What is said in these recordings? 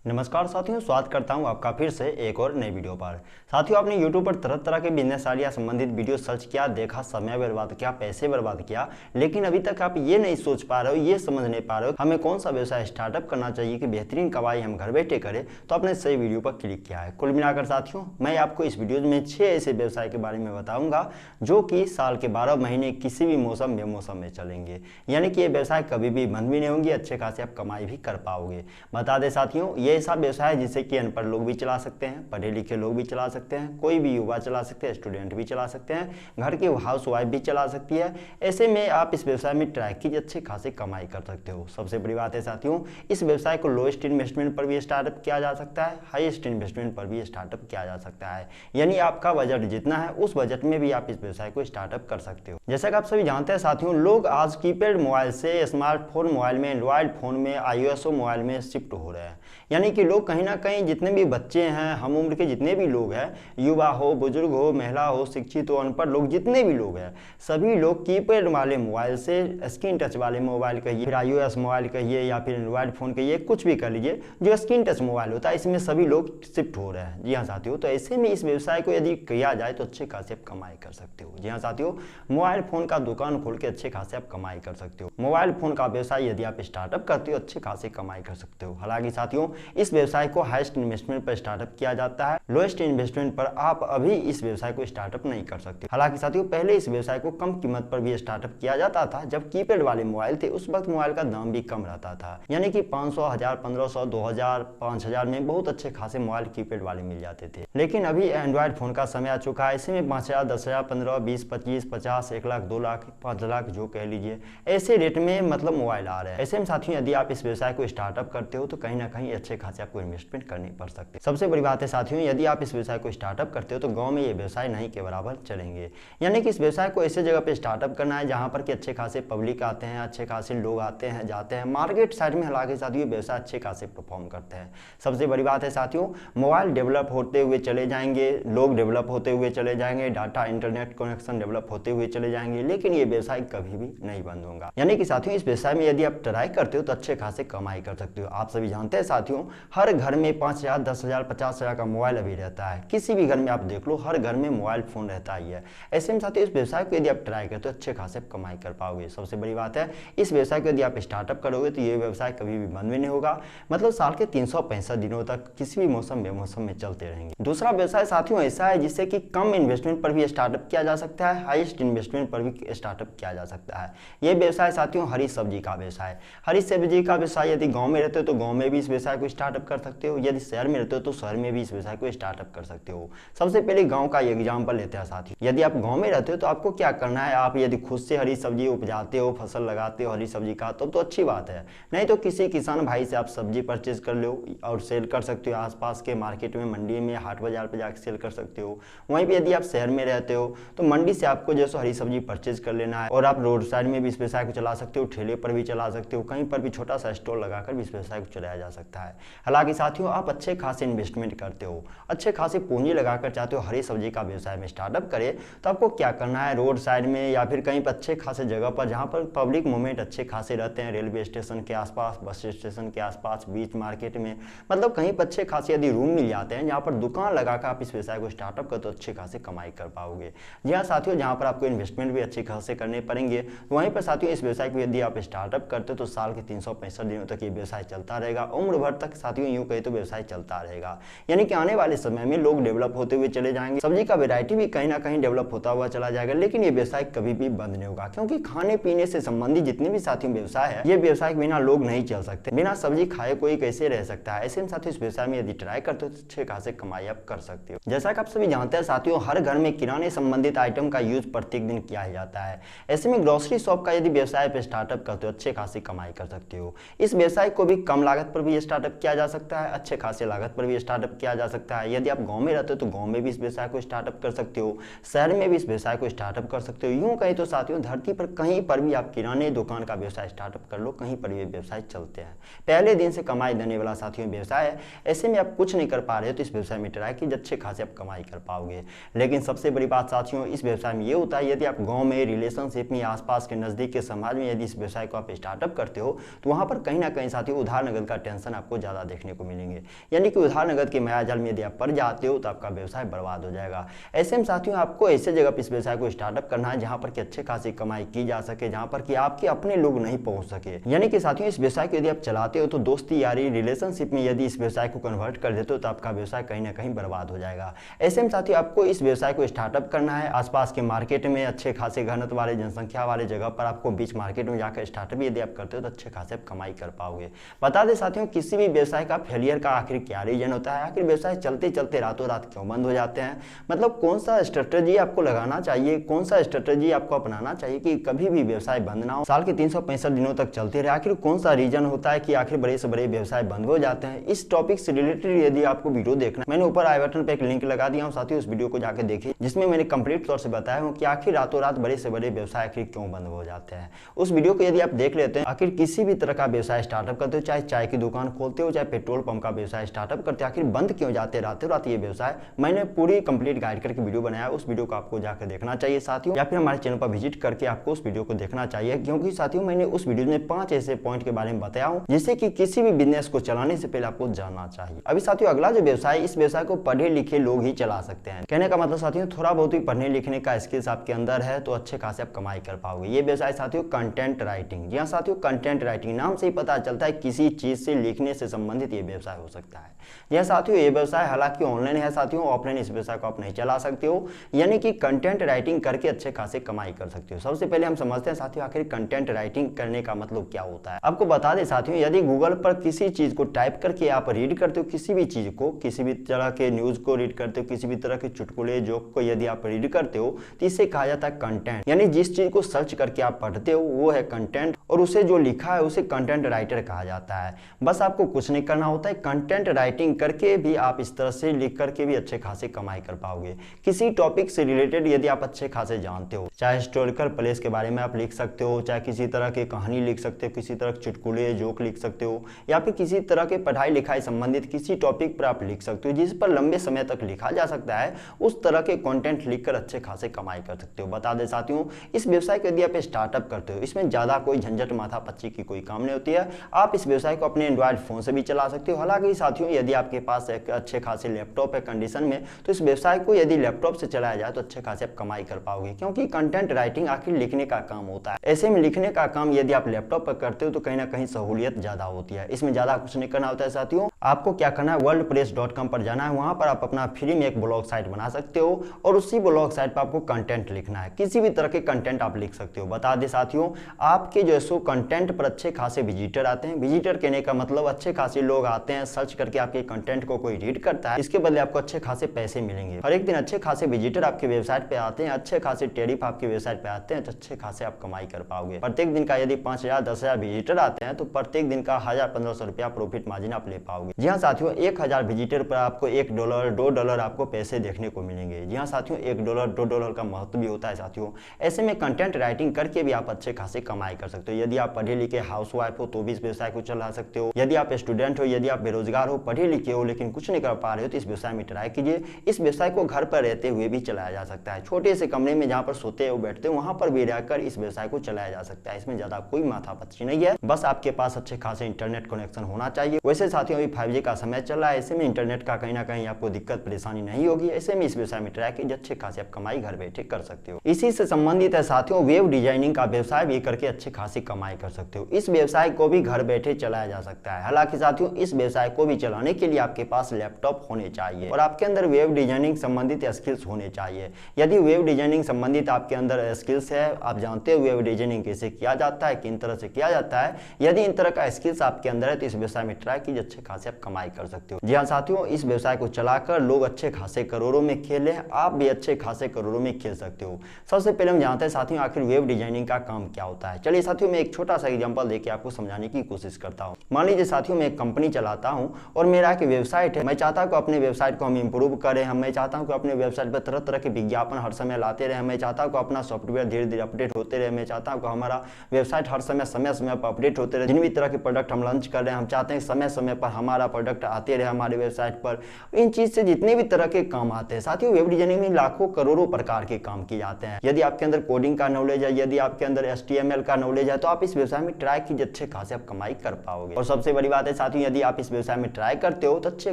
नमस्कार साथियों, स्वागत करता हूं आपका फिर से एक और नई वीडियो पर। साथियों, आपने YouTube पर तरह तरह के बिजनेस आइडिया संबंधित वीडियो सर्च किया, देखा, समय बर्बाद किया, पैसे बर्बाद किया, लेकिन अभी तक आप ये नहीं सोच पा रहे हो, ये समझ नहीं पा रहे हो हमें कौन सा व्यवसाय स्टार्टअप करना चाहिए कि बेहतरीन कमाई हम घर बैठे करें। तो आपने सही वीडियो पर क्लिक किया है। कुल मिलाकर साथियों, मैं आपको इस वीडियो में 6 ऐसे व्यवसाय के बारे में बताऊंगा जो कि साल के 12 महीने किसी भी मौसम बेमौसम में चलेंगे। यानी कि ये व्यवसाय कभी भी बंद भी नहीं होंगे, अच्छे खासे आप कमाई भी कर पाओगे। बता दें साथियों, ये ऐसा व्यवसाय है जिसे कि अनपढ़ लोग भी चला सकते हैं, पढ़े लिखे लोग भी चला सकते हैं, कोई भी युवा चला सकते हैं, स्टूडेंट भी चला सकते हैं, घर की हाउस वाइफ भी चला सकती है। ऐसे में आप इस व्यवसाय में ट्राई कीजिए, अच्छे खासे कमाई कर सकते हो। सबसे बड़ी बात है साथियों, इस व्यवसाय को लोएस्ट इन्वेस्टमेंट पर भी स्टार्टअप किया जा सकता है, हाईएस्ट इन्वेस्टमेंट पर भी स्टार्टअप किया जा सकता है। यानी आपका बजट जितना है उस बजट में भी आप इस व्यवसाय को स्टार्टअप कर सकते हो। जैसा कि आप सभी जानते हैं साथियों, लोग आज कीपैड मोबाइल से स्मार्टफोन मोबाइल में, एंड्रॉयड फोन में, iOS मोबाइल में शिफ्ट हो रहे हैं। यानी कि लोग कहीं ना कहीं, जितने भी बच्चे हैं, हम उम्र के जितने भी लोग हैं, युवा हो, बुजुर्ग हो, महिला हो, शिक्षित हो, अनपढ़ लोग, जितने भी लोग हैं, सभी लोग कीपैड वाले मोबाइल से स्क्रीन टच वाले मोबाइल कहिए, फिर iOS मोबाइल कहिए या फिर एंड्रॉयड फोन कहिए, कुछ भी कर लीजिए, जो स्क्रीन टच मोबाइल होता है, इसमें सभी लोग शिफ्ट हो रहे हैं। जी हाँ साथियों, तो ऐसे में इस व्यवसाय को यदि किया जाए तो अच्छे खासे आप कमाई कर सकते हो। जी हाँ साथियों, मोबाइल फोन का दुकान खोल के अच्छे खासे आप कमाई कर सकते हो। मोबाइल फोन का व्यवसाय यदि आप स्टार्टअप करते हो, अच्छे खासे कमाई कर सकते हो। हालांकि साथियों, इस व्यवसाय को हाईएस्ट इन्वेस्टमेंट पर स्टार्टअप किया जाता है, लोएस्ट इन्वेस्टमेंट पर आप अभी इस व्यवसाय को स्टार्टअप नहीं कर सकते। हालांकि साथियों, पहले इस व्यवसाय को कम कीमत पर भी स्टार्टअप किया जाता था। जब कीपैड वाले मोबाइल थे उस वक्त मोबाइल का दाम भी कम रहता था, यानी कि 500, 1000, 1500, 2000, 5000 में बहुत अच्छे खासे मोबाइल कीपैड वाले मिल जाते थे। लेकिन अभी एंड्रॉयड फोन का समय आ चुका है। ऐसे में 5000, 10000, 15, 20, 25, 50, 1 लाख, 2 लाख, 5 लाख जो कह लीजिए, ऐसे रेट में मतलब मोबाइल आ रहे हैं। ऐसे में साथियों, यदि आप इस व्यवसाय को स्टार्टअप करते हो तो कहीं ना कहीं अच्छे खासे आपको इन्वेस्टमेंट करनी पड़ सकती है। सबसे बड़ी बात है साथियों, यदि आप इस व्यवसाय को स्टार्टअप करते हो तो गांव में ये व्यवसाय नहीं के बराबर चलेंगे। यानी कि इस व्यवसाय को ऐसे जगह पे स्टार्टअप करना है जहां पर कि अच्छे खासे पब्लिक आते हैं, अच्छे खासे लोग आते हैं, जाते हैं। मार्केट साइड में हालांकि साथियों व्यवसाय अच्छे खासे परफॉर्म करते हैं। सबसे बड़ी बात है साथियों, मोबाइल डेवलप होते हुए चले जाएंगे, लोग डेवलप होते हुए चले जाएंगे, डाटा इंटरनेट कनेक्शन डेवलप होते हुए चले जाएंगे, लेकिन ये व्यवसाय कभी भी नहीं बंद होगा। यानी कि साथियों, इस व्यवसाय में यदि आप ट्राई करते हो तो अच्छे खासे कमाई कर सकते हो। आप सभी जानते हैं साथियों, हर घर में 5000, 10000, 50000 का मोबाइल अभी रहता है। किसी भी घर में आप देख लो, हर घर में मोबाइल फोन रहता ही है। ऐसे में साथियों, इस व्यवसाय को यदि आप ट्राई करते हो अच्छे खासे कमाई कर पाओगे। सबसे बड़ी बात है, इस व्यवसाय को यदि आप स्टार्टअप करोगे तो ये व्यवसाय कभी भी बंद भी नहीं होगा। मतलब साल के 365 दिनों तक किसी भी मौसम बेमौसम में चलते रहेंगे। दूसरा व्यवसाय साथियों ऐसा है जिससे कि कम इन्वेस्टमेंट पर भी स्टार्टअप किया जा सकता है, हाईएस्ट इन्वेस्टमेंट पर भी स्टार्टअप किया जा सकता है। ये व्यवसाय साथियों हरी सब्जी का व्यवसाय। हरी सब्जी का व्यवसाय यदि गाँव में रहते हो तो गाँव में भी इस व्यवसाय को स्टार्टअप कर सकते हो, यदि शहर में रहते हो तो शहर में भी इस व्यवसाय को स्टार्टअप कर सकते हो। सबसे पहले गांव का एग्जांपल लेते हैं साथियों। यदि आप गांव में रहते हो तो आपको क्या करना है, आप यदि खुद से हरी सब्जी उपजाते हो, फसल लगाते हो हरी सब्जी का, तब तो अच्छी बात है। नहीं तो किसी किसान भाई से आप सब्जी परचेज कर लो और सेल कर सकते हो। आसपास के मार्केट में, मंडी में, हाट बाजार पर जाकर सेल कर सकते हो। वहीं पर यदि आप शहर में रहते हो तो मंडी से आपको जैसे हरी सब्जी परचेज कर लेना है, और आप रोड साइड में भी इस व्यवसाय को चला सकते हो, ठेले पर भी चला सकते हो, कहीं पर भी छोटा सा स्टॉल लगाकर भी इस व्यवसाय को चलाया जा सकता है। हालांकि साथियों, आप अच्छे खासे इन्वेस्टमेंट करते हो, अच्छे खासे पूंजी लगाकर चाहते हो हरी सब्जी का व्यवसाय में स्टार्टअप करे, तो आपको क्या करना है, रोड साइड में या फिर कहीं पर अच्छे खासे जगह पर जहां पर पब्लिक मूवमेंट अच्छे खासे रहते हैं, रेलवे स्टेशन के आसपास, बस स्टेशन के आसपास, बीच मार्केट में, मतलब कहीं पर अच्छे खासे यदि रूम मिल जाते हैं जहां पर दुकान लगाकर आप इस व्यवसाय को स्टार्टअप कर तो अच्छे खासे कमाई कर पाओगे। जी हाँ साथियों, जहां पर आपको इन्वेस्टमेंट भी अच्छे खासे करने पड़ेंगे, वहीं पर साथियों इस व्यवसाय को यदि आप स्टार्टअप करते हो तो साल के 365 दिनों तक ये व्यवसाय चलता रहेगा, उम्र भर तक साथियों यूं कहे तो व्यवसाय चलता रहेगा। यानी कि आने वाले समय में लोग डेवलप होते हुए चले जाएंगे, सब्जी का वैरायटी भी कहीं ना कहीं डेवलप होता हुआ चला जाएगा, लेकिन ये व्यवसाय कभी भी बंद नहीं होगा। क्योंकि खाने पीने से संबंधित जितने भी साथियों व्यवसाय है, ये व्यवसाय के बिना लोग नहीं चल सकते। बिना सब्जी खाए कोई कैसे रह सकता है। ऐसे में साथियों इस व्यवसाय में यदि ट्राई करते हो तो अच्छे खासे कमाई आप कर सकते हो। जैसा कि आप सभी जानते हैं साथियों, हर घर में किराने संबंधित आइटम का यूज प्रत्येक दिन किया ही जाता है। ऐसे में ग्रोसरी शॉप का यदि व्यवसाय पे स्टार्टअप करते हो अच्छे खासी कमाई कर सकते हो। इस व्यवसाय को भी कम लागत पर भी स्टार्टअप किया जा सकता है, अच्छे खासे लागत पर भी स्टार्टअप किया जा सकता है। यदि आप गांव में रहते हो तो गांव में भी इस व्यवसाय को स्टार्टअप कर सकते हो, शहर में भी इस व्यवसाय को स्टार्टअप कर सकते हो। यूं कहीं तो साथियों धरती पर कहीं पर भी आप किराने दुकान का व्यवसाय स्टार्टअप कर लो, कहीं पर भी व्यवसाय चलते हैं। पहले दिन से कमाई देने वाला साथियों व्यवसाय है। ऐसे में आप कुछ नहीं कर पा रहे हो तो इस व्यवसाय में ट्राई कीजिए, अच्छे खासे आप कमाई कर पाओगे। लेकिन सबसे बड़ी बात साथियों इस व्यवसाय में ये होता है, यदि आप गाँव में, रिलेशनशिप में, आसपास के नजदीक के समाज में यदि इस व्यवसाय को आप स्टार्टअप करते हो तो वहां पर कहीं ना कहीं साथियों उधार नगद का टेंशन आपको ज़्यादा देखने को मिलेंगे। यानी कि उधार नगद के मायाजाल में यदि आप पड़ जाते हो तो आपका व्यवसाय बर्बाद हो जाएगा। ऐसे में साथियों आपको ऐसे जगह पर इस व्यवसाय को स्टार्टअप करना है जहां पर कि अच्छे खासी कमाई की जा सके, जहां पर कि आपके अपने लोग नहीं पहुंच सके। यानी कि साथियों इस व्यवसाय को यदि आप चलाते हो तो दोस्ती यारी रिलेशनशिप में यदि इस व्यवसाय को कन्वर्ट कर देते हो तो आपका व्यवसाय कहीं ना कहीं बर्बाद हो जाएगा। ऐसे में साथियों आपको इस व्यवसाय को स्टार्टअप करना है आसपास के मार्केट में अच्छे खासे घनत्व वाले जनसंख्या वाले जगह पर आपको बीच मार्केट में जाकर स्टार्टअप यदि आप करते हो तो अच्छे खासे आप कमाई कर पाओगे। बता दें साथियों किसी भी व्यवसाय का फेलियर का आखिर क्या रीजन होता है, आखिर व्यवसाय चलते चलते रातों रात क्यों बंद हो जाते हैं, मतलब कौन सा स्ट्रेटजी आपको लगाना चाहिए, कौन सा स्ट्रेटजी आपको अपनाना चाहिए कि कभी भी व्यवसाय बंद ना हो, साल के 365 दिनों तक चलते रहे। आखिर कौन सा रीजन होता है कि आखिर बड़े से बड़े व्यवसाय बंद हो जाते हैं। इस टॉपिक से रिलेटेड यदि आपको वीडियो देखना है मैंने ऊपर आई बटन पे एक लिंक लगा दिया हूं, साथियों उस वीडियो को जाकर देखिए जिसमें मैंने कंप्लीट तौर से बताया हूं कि आखिर रातों रात बड़े से बड़े व्यवसाय आखिर क्यों बंद हो जाते हैं। उस वीडियो को यदि आप देख लेते हैं, आखिर किसी भी तरह का व्यवसाय स्टार्टअप करते हो, चाहे चाय की दुकान खोलते हो, चाहे पेट्रोल पंप का व्यवसाय स्टार्टअप करते हो, आखिर बंद क्यों जाते रातों रात ये व्यवसाय, मैंने पूरी कंप्लीट गाइड करके वीडियो बनाया, उस वीडियो को आपको जाकर देखना चाहिए साथियों, या फिर हमारे चैनल पर विजिट करके आपको उस वीडियो को देखना चाहिए। क्योंकि साथियों मैंने उस वीडियो में 5 ऐसे पॉइंट के बारे में बताया हूं जिससे कि किसी भी बिजनेस को चलाने से पहले आपको जानना चाहिए। अभी साथियों अगला जो व्यवसाय, इस व्यवसाय को पढ़े लिखे लोग ही चला सकते हैं। कहने का मतलब साथियों थोड़ा बहुत ही पढ़ने लिखने का स्किल्स आपके अंदर है तो अच्छे खासे आप कमाई कर पाओगे। ये व्यवसाय साथियों कंटेंट राइटिंग, जी हाँ साथियों कंटेंट राइटिंग, नाम से ही पता चलता है किसी चीज से लिखने से संबंधित ये व्यवसाय हो सकता है। जी हाँ साथियों ये व्यवसाय हालांकि ऑनलाइन है साथियों, ऑफलाइन इस व्यवसाय को आप नहीं चला सकते हो, यानी कि कंटेंट राइटिंग करके अच्छे खासे कमाई कर सकते हो। सबसे पहले हम समझते हैं साथियों आखिर कंटेंट राइटिंग करने का मतलब क्या होता है। आपको बता दें साथियों यदि गूगल पर किसी चीज को टाइप करके आप रीड करते हो, किसी भी चीज को, किसी भी तरह के न्यूज को रीड करते हो, किसी भी तरह के चुटकुले जोक को यदि आप रीड करते हो तो इसे कहा जाता है कंटेंट। यानी जिस चीज को सर्च करके आप पढ़ते हो वो है कंटेंट और उसे जो लिखा है उसे कंटेंट राइटर कहा जाता है। बस आपको कुछ नहीं करना होता है, कंटेंट राइटिंग करके भी आप इस तरह से लिख करके भी अच्छे खासे कमाई कर पाओगे। किसी टॉपिक से रिलेटेड यदि आप अच्छे खासे जानते हो, चाहे हिस्टोरिकल प्लेस के बारे में आप लिख सकते हो, चाहे किसी तरह की कहानी लिख सकते हो, किसी तरह के चुटकुले जोक लिख सकते हो, या फिर किसी तरह के पढ़ाई लिखाई संबंधित किसी टॉपिक पर आप लिख सकते हो जिस पर लंबे समय तक लिखा जा सकता है, उस तरह के कंटेंट लिखकर अच्छे खासे कमाई कर सकते हो। बता दें साथियों इस व्यवसाय को यदि आप स्टार्टअप करते हो इसमें ज्यादा कोई झंझट माथा पच्ची की कोई काम नहीं होती है। आप इस व्यवसाय को अपने एंड्रॉइड फोन से भी चला सकते हो। हालांकि साथियों यदि आपके पास एक अच्छे खासे लैपटॉप है कंडीशन में तो इस व्यवसाय को यदि लैपटॉप से चलाया जाए तो अच्छे खासे आप कमाई कर पाओगे, क्योंकि कंटेंट राइटिंग आखिर लिखने का काम होता है। ऐसे में लिखने का काम यदि आप लैपटॉप पर करते हो तो कहीं ना कहीं सहूलियत ज्यादा होती है। इसमें ज्यादा कुछ नहीं करना होता है साथियों, आपको क्या करना है worldpress.com पर जाना है, वहां पर आप अपना फ्री में एक ब्लॉग साइट बना सकते हो और उसी ब्लॉग साइट पर आपको कंटेंट लिखना है, किसी भी तरह के कंटेंट आप लिख सकते हो। बता दें साथियों आपके जो सो कंटेंट पर अच्छे खासे विजिटर आते हैं। विजिटर कहने का मतलब अच्छे खासे लोग आते हैं, सर्च करके आपके कंटेंट को कोई रीड करता है, इसके बदले आपको अच्छे खासे पैसे मिलेंगे। हर एक दिन अच्छे खासे विजिटर आपके वेबसाइट पे आते हैं, अच्छे खासे टैरिफ आपके वेबसाइट पे आते हैं तो अच्छे खासे आप कमाई कर पाओगे। प्रत्येक दिन का यदि 5000 10,000 विजिटर आते हैं तो प्रत्येक दिन का 1000-1500 रुपया प्रॉफिट मार्जिन आप ले पाओगे। जी हाँ साथियों 1000 विजिटर पर आपको $1 $2 आपको पैसे देखने को मिलेंगे। जी हाँ साथियों $1 $2 का महत्व भी होता है साथियों। ऐसे में कंटेंट राइटिंग करके भी आप अच्छे खासे कमाई कर सकते हो। यदि आप पढ़े लिखे हाउसवाइफ हो तो भी इस व्यवसाय को चला सकते हो। यदि आप स्टूडेंट हो, यदि आप बेरोजगार हो, पढ़े लिखे हो लेकिन कुछ नहीं कर पा रहे हो तो इस व्यवसाय में ट्राई कीजिए। इस व्यवसाय को घर पर रहते हुए भी चलाया जा सकता है। छोटे से कमरे में जहाँ पर सोते हो बैठते हो वहां पर भी रहकर इस व्यवसाय को चलाया जा सकता है। इसमें ज्यादा कोई माथापच्ची नहीं है, बस आपके पास अच्छे खासे इंटरनेट कनेक्शन होना चाहिए। वैसे साथियों अभी 5G का समय चल रहा है, ऐसे में इंटरनेट का कहीं ना कहीं आपको दिक्कत परेशानी नहीं होगी। ऐसे में इस व्यवसाय में ट्राई कीजिए, अच्छे खासे आप कमाई घर बैठे कर सकते हो। इसी से संबंधित है साथियों वेब डिजाइनिंग का व्यवसाय भी करके अच्छे खासी कमाई कर सकते हो। इस व्यवसाय को भी घर बैठे चलाया जा सकता है। हालांकि साथियों इस व्यवसाय को भी चलाने के लिए आपके पास लैपटॉप होने चाहिए और आपके अंदर वेब डिजाइनिंग संबंधित स्किल्स होने चाहिए। यदि वेब डिजाइनिंग संबंधित आपके अंदर स्किल्स है, आप जानते हो वेब डिजाइनिंग कैसे किया जाता है, किन तरह से किया जाता है, यदि इन तरह का स्किल्स आपके अंदर है तो इस व्यवसाय में ट्राई कीजिए, अच्छे खासे आप कमाई कर सकते हो। जी हाँ साथियों इस व्यवसाय को चलाकर लोग अच्छे खासे करोड़ों में खेले, आप भी अच्छे खासे करोड़ों में खेल सकते हो। सबसे पहले हम जानते हैं साथियों आखिर वेब डिजाइनिंग का काम क्या होता है। चलिए साथियों मैं एक छोटा सा एग्जांपल देके आपको समझाने की कोशिश करता हूँ। मान लीजिए साथियों मैं एक कंपनी चलाता हूँ और मेरा एक वेबसाइट है। मैं चाहता हूँ कि अपने वेबसाइट को हम इंप्रूव करें, मैं चाहता हूँ कि अपने वेबसाइट पर तरह तरह के विज्ञापन हर समय लाते रहे, मैं चाहता हूँ कि अपना सॉफ्टवेयर धीरे धीरे अपडेट होते रहे, मैं चाहता हूँ कि हमारा वेबसाइट हर समय पर अपडेट होते रहे। जिन भी तरह के प्रोडक्ट हम लॉन्च कर रहे हैं हम चाहते हैं समय समय पर हमारा प्रोडक्ट आते रहे हमारे वेबसाइट पर। इन चीज से जितने भी तरह के काम आते हैं साथियों वेब डिजाइनिंग में लाखों करोड़ों प्रकार के काम किए जाते हैं। यदि आपके अंदर कोडिंग का नॉलेज है, यदि आपके अंदर HTML का नॉलेज है तो आप इस व्यवसाय में ट्राई कीजिए, अच्छे खासे आप कमाई कर पाओगे। और सबसे बड़ी बात है साथियों यदि आप इस व्यवसाय में ट्राई करते हो तो अच्छे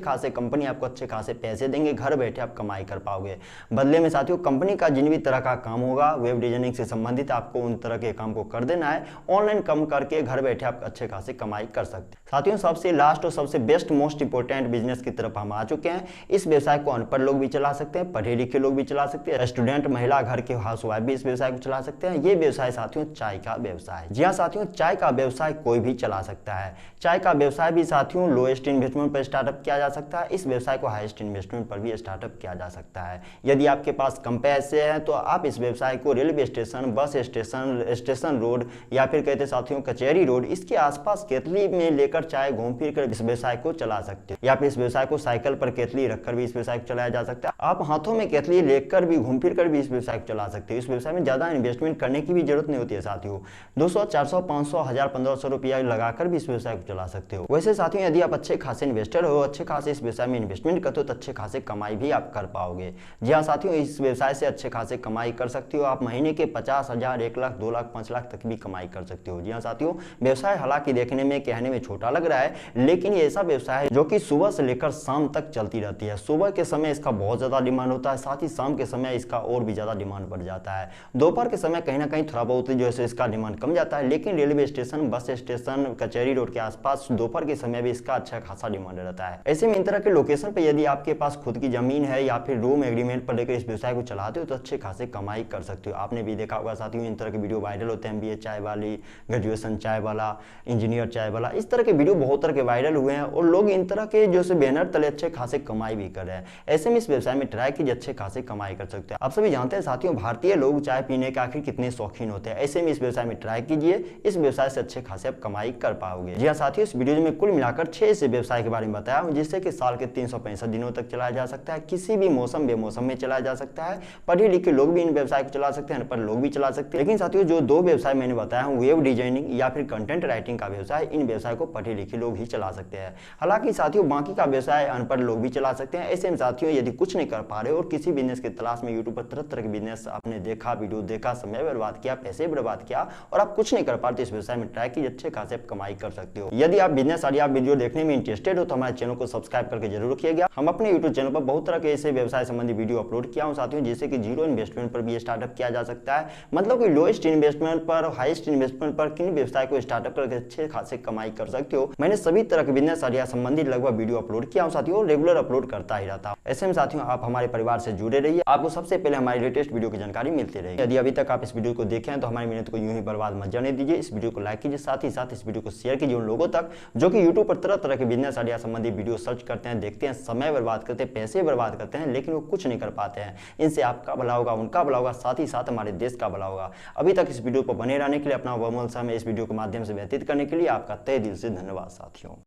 खासे कंपनी आपको अच्छे खासे पैसे देंगे, घर बैठे आप कमाई कर पाओगे। बदले में साथियों कंपनी का जिन भी तरह का काम होगा वेब डिजाइनिंग से संबंधित आपको उन तरह के काम को कर देना है, ऑनलाइन कम करके घर बैठे आप अच्छे खासे कमाई कर सकते हैं। साथियों सबसे लास्ट और सबसे बेस्ट मोस्ट इंपोर्टेंट बिजनेस की तरफ हम आ चुके हैं। इस व्यवसाय को अनपढ़ लोग भी चला सकते हैं, पढ़े लिखे लोग भी चला सकते हैं, स्टूडेंट, महिला, घर के हाउसवाइफ भी इस व्यवसाय को चला सकते हैं। ये व्यवसाय साथियों चाय का व्यवसाय है। जी हाँ साथियों, चाय का व्यवसाय कोई भी चला सकता है। चाय का व्यवसाय भी साथियों लोएस्ट इन्वेस्टमेंट पर स्टार्टअप किया जा सकता है। इस व्यवसाय को हाईएस्ट इन्वेस्टमेंट पर भी स्टार्टअप किया जा सकता है। यदि आपके पास कम पैसे हैं तो आप इस व्यवसाय को railway station, bus station, station road या फिर कहते साथियों कचहरी रोड, इसके आसपास केतली में लेकर चाय घूम फिर कर इस व्यवसाय को चला सकते हो। या फिर इस व्यवसाय को साइकिल पर केतली रखकर भी इस व्यवसाय को चलाया जा सकता है। आप हाथों में केतली लेकर भी घूम फिर कर भी इस व्यवसाय को चला सकते हो। इस व्यवसाय में ज्यादा इन्वेस्टमेंट करने की भी जरूरत नहीं होती है साथियों। 200, 400, 500, 1000, 1500 रुपया लगाकर भी इस व्यवसाय को चला सकते हो। वैसे साथियों यदि आप अच्छे खासे इन्वेस्टर हो, अच्छे खासे इस व्यवसाय में इन्वेस्टमेंट करते हो तो अच्छे खासे कमाई भी आप कर पाओगे। जी हाँ साथियों, इस व्यवसाय से अच्छे खासे कमाई कर सकते हो। आप महीने के 50,000, 1 लाख, 2 लाख, 5 लाख तक भी कमाई कर सकते हो। जी हाँ साथियों, व्यवसाय हालांकि देखने में कहने में छोटा लग रहा है, लेकिन ये ऐसा व्यवसाय है जो कि सुबह से लेकर शाम तक चलती रहती है। सुबह के समय इसका बहुत ज्यादा डिमांड होता है, साथ ही शाम के समय इसका और भी ज्यादा डिमांड बढ़ जाता है। दोपहर के समय कहीं ना कहीं थोड़ा बहुत जो है इसका डिमांड कम जाता है, लेकिन रेलवे स्टेशन, बस स्टेशन, कचहरी रोड के आसपास दोपहर के समय भी इसका अच्छा खासा डिमांड रहता है। ऐसे में इन तरह के लोकेशन पर यदि आपके पास खुद की जमीन है या फिर रूम एग्रीमेंट पर लेकर इस व्यवसाय को चलाते हो तो अच्छे खासे कमाई कर सकते हो। आपने भी देखा होगा साथियों इन तरह के वीडियो वायरल होते हैं, MBA चाय वाली, ग्रेजुएशन चाय वाला, इंजीनियर चाय वाला, इस तरह के वीडियो बहुत तरह के वायरल हुए हैं और लोग इन तरह के जो बैनर तले अच्छे खासे कमाई भी कर रहे हैं। ऐसे में इस व्यवसाय में ट्राई कीजिए, अच्छे खासे कमाई कर सकते हैं। आप सभी जानते हैं साथियों भारतीय लोग चाय पीने के आखिर कितने शौकीन होते हैं। ऐसे में इस व्यवसाय में ट्राई कीजिए, इस व्यवसाय से अच्छे खासे आप कमाई कर पाओगे। जी हाँ साथियों, इस वीडियो में कुल मिलाकर 6 ऐसे व्यवसाय के बारे में बताया हूं जिससे कि साल के 365 दिनों तक चलाया जा सकता है, किसी भी मौसम बेमौसम में चलाया जा सकता है। पढ़े लिखे लोग भी इन व्यवसाय को चला सकते हैं, अनपढ़ लोग भी चला सकते हैं। लेकिन साथियों जो 2 व्यवसाय मैंने बताया हूं, वेब डिजाइनिंग या फिर कंटेंट राइटिंग का व्यवसाय, इन व्यवसाय को पढ़े लिखे लोग ही चला सकते हैं। हालांकि साथियों बाकी का व्यवसाय अनपढ़ लोग भी चला सकते हैं। ऐसे में साथियों यदि कुछ नहीं कर पा रहे हो और किसी बिजनेस की तलाश में यूट्यूब पर तरह तरह के बिजनेस आपने देखा, वीडियो देखा, समय बर्बाद किया, पैसे बर्बाद किया और आप कुछ नहीं कर पाते, इस व्यवसाय में ट्राई कीजिए, अच्छे खासे आप कमाई कर सकते हो। यदि आप बिजनेस या वीडियो देखने में इंटरेस्टेड हो तो हमारे चैनल को सब्सक्राइब करके जरूर रखिएगा। हम अपने यूट्यूब चैनल पर बहुत तरह के ऐसे व्यवसाय संबंधी वीडियो अपलोड किया हूं साथियों, जिससे कि 0 इन्वेस्टमेंट पर भी स्टार्टअप किया जा सकता है। मतलब कि लोएस्ट इन्वेस्टमेंट पर, हाईएस्ट इन्वेस्टमेंट पर किन व्यवसाय को स्टार्टअप करके अच्छे खासे कमाई कर सकते हो। मैंने सभी तरह के बिजनेस या संबंधित लगभग वीडियो अपलोड किया हूं साथियों, रेगुलर अपलोड करता ही रहता हूं। ऐसे में साथियों आप हमारे परिवार से जुड़े रहिए, आपको सबसे पहले हमारी लेटेस्ट वीडियो की जानकारी मिलती रहेगी। यदि अभी तक आप इस वीडियो को देखें हैं तो हमारी मेहनत को यूं ही बर्बाद मत जाने दीजिए। इस वीडियो को लाइक कीजिए, साथ ही साथ इस वीडियो को शेयर कीजिए उन लोगों तक जो कि यूट्यूब पर तरह तरह के बिजनेस आइडिया संबंधी वीडियो सर्च करते हैं, देखते हैं, समय बर्बाद करते हैं, पैसे बर्बाद करते हैं, लेकिन वो कुछ नहीं कर पाते हैं। इनसे आपका भला होगा, उनका भला होगा, साथ ही साथ हमारे देश का भला होगा। अभी तक इस वीडियो पर बने रहने के लिए, अपना बहुमूल्य समय इस वीडियो के माध्यम से व्यतीत करने के लिए आपका तहे दिल से धन्यवाद साथियों।